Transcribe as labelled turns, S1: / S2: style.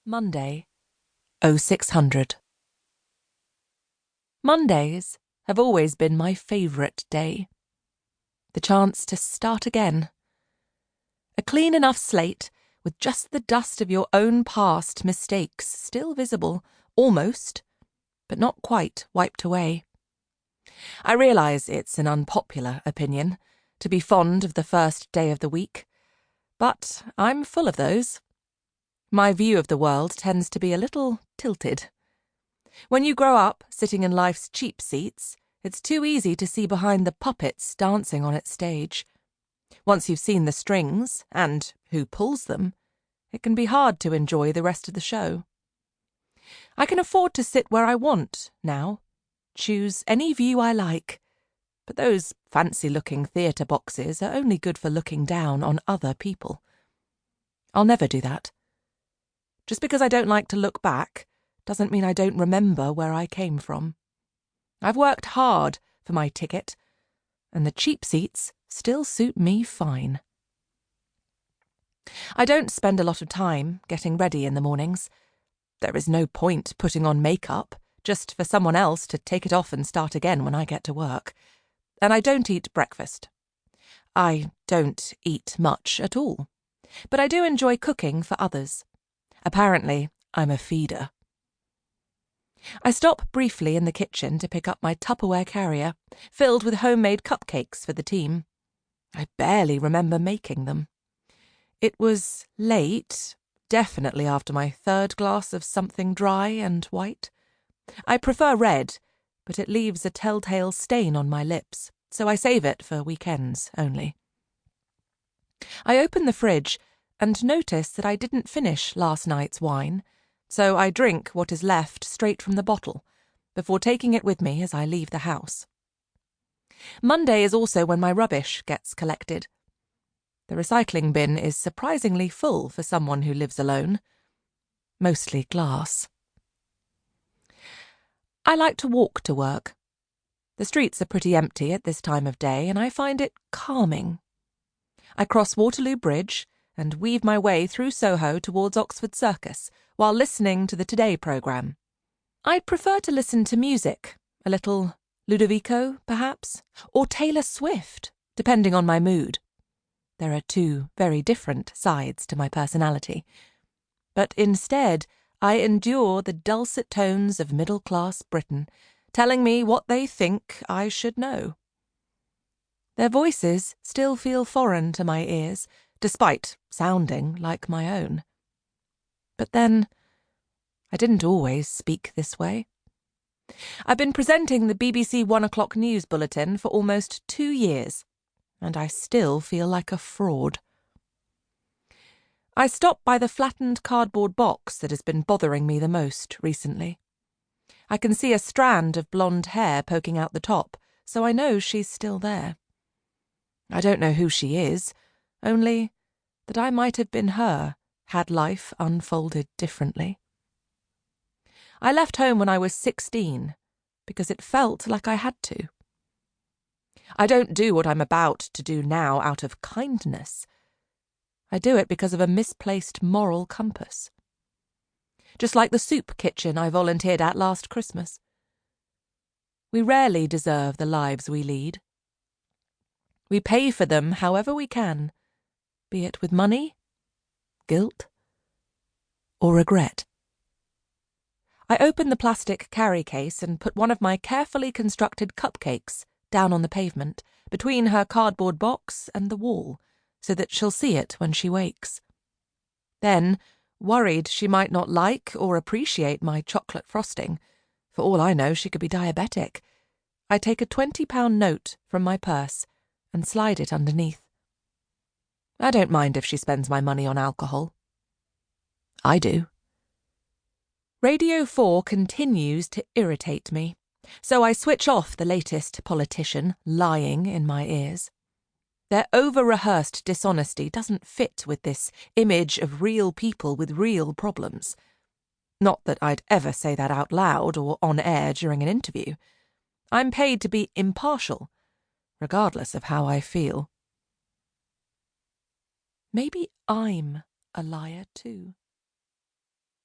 S1: Monday, 0600. Mondays have always been my favourite day. The chance to start again. A clean enough slate with just the dust of your own past mistakes still visible, almost, but not quite wiped away. I realise it's an unpopular opinion, to be fond of the first day of the week, but I'm full of those. My view of the world tends to be a little tilted. When you grow up sitting in life's cheap seats, it's too easy to see behind the puppets dancing on its stage. Once you've seen the strings, and who pulls them, it can be hard to enjoy the rest of the show. I can afford to sit where I want now, choose any view I like, but those fancy-looking theatre boxes are only good for looking down on other people. I'll never do that. Just because I don't like to look back doesn't mean I don't remember where I came from. I've worked hard for my ticket, and the cheap seats still suit me fine. I don't spend a lot of time getting ready in the mornings. There is no point putting on makeup just for someone else to take it off and start again when I get to work. And I don't eat breakfast. I don't eat much at all. But I do enjoy cooking for others. Apparently, I'm a feeder. I stop briefly in the kitchen to pick up my Tupperware carrier, filled with homemade cupcakes for the team. I barely remember making them. It was late, definitely after my third glass of something dry and white. I prefer red, but it leaves a telltale stain on my lips, so I save it for weekends only. I open the fridge and notice that I didn't finish last night's wine, so I drink what is left straight from the bottle, before taking it with me as I leave the house. Monday is also when my rubbish gets collected. The recycling bin is surprisingly full for someone who lives alone. Mostly glass. I like to walk to work. The streets are pretty empty at this time of day, and I find it calming. I cross Waterloo Bridge and weave my way through Soho towards Oxford Circus while listening to the Today programme. I'd prefer to listen to music, a little Ludovico, perhaps, or Taylor Swift, depending on my mood. There are two very different sides to my personality. But instead, I endure the dulcet tones of middle-class Britain, telling me what they think I should know. Their voices still feel foreign to my ears, despite sounding like my own. But then, I didn't always speak this way. I've been presenting the BBC 1 o'clock news bulletin for almost 2 years, and I still feel like a fraud. I stop by the flattened cardboard box that has been bothering me the most recently. I can see a strand of blonde hair poking out the top, so I know she's still there. I don't know who she is, only that I might have been her had life unfolded differently. I left home when I was 16 because it felt like I had to. I don't do what I'm about to do now out of kindness. I do it because of a misplaced moral compass. Just like the soup kitchen I volunteered at last Christmas. We rarely deserve the lives we lead. We pay for them however we can, be it with money, guilt, or regret. I open the plastic carry case and put one of my carefully constructed cupcakes down on the pavement, between her cardboard box and the wall, so that she'll see it when she wakes. Then, worried she might not like or appreciate my chocolate frosting, for all I know she could be diabetic, I take a £20 note from my purse and slide it underneath. I don't mind if she spends my money on alcohol. I do. Radio 4 continues to irritate me, so I switch off the latest politician lying in my ears. Their over-rehearsed dishonesty doesn't fit with this image of real people with real problems. Not that I'd ever say that out loud or on air during an interview. I'm paid to be impartial, regardless of how I feel. Maybe I'm a liar too.